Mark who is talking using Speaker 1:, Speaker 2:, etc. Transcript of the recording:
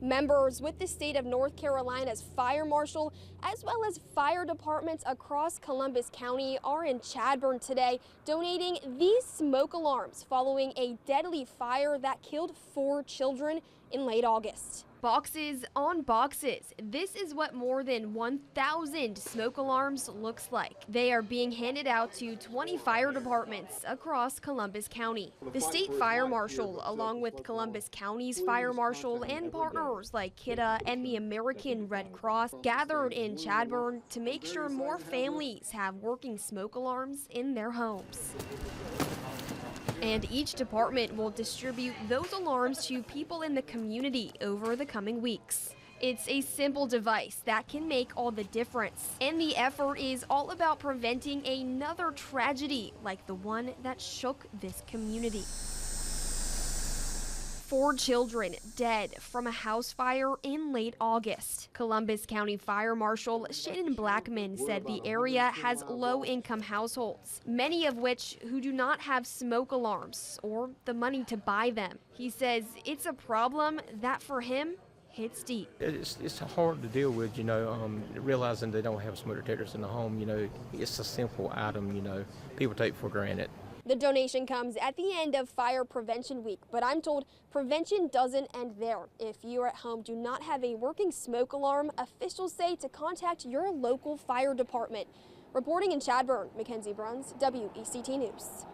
Speaker 1: Members with the state of North Carolina's fire marshal, as well as fire departments across Columbus County, are in Chadbourn today donating these smoke alarms following a deadly fire that killed 4 children in late August. Boxes on boxes. This is what more than 1,000 smoke alarms looks like. They are being handed out to 20 fire departments across Columbus County. The state fire marshal, along with Columbus County's fire marshal and partners like KIDA and the American Red Cross, gathered in Chadbourn to make sure more families have working smoke alarms in their homes. And each department will distribute those alarms to people in the community over the coming weeks. It's a simple device that can make all the difference. And the effort is all about preventing another tragedy like the one that shook this community. 4 children dead from a house fire in late August. Columbus County Fire Marshal Shannon Blackman said the area has low-income households, many of which who do not have smoke alarms or the money to buy them. He says it's a problem that for him hits deep.
Speaker 2: It's hard to deal with, realizing they don't have smoke detectors in the home. It's a simple item, people take for granted.
Speaker 1: The donation comes at the end of Fire Prevention Week, but I'm told prevention doesn't end there. If you at home do not have a working smoke alarm, officials say to contact your local fire department. Reporting in Chadbourn, Mackenzie Bruns, WECT News.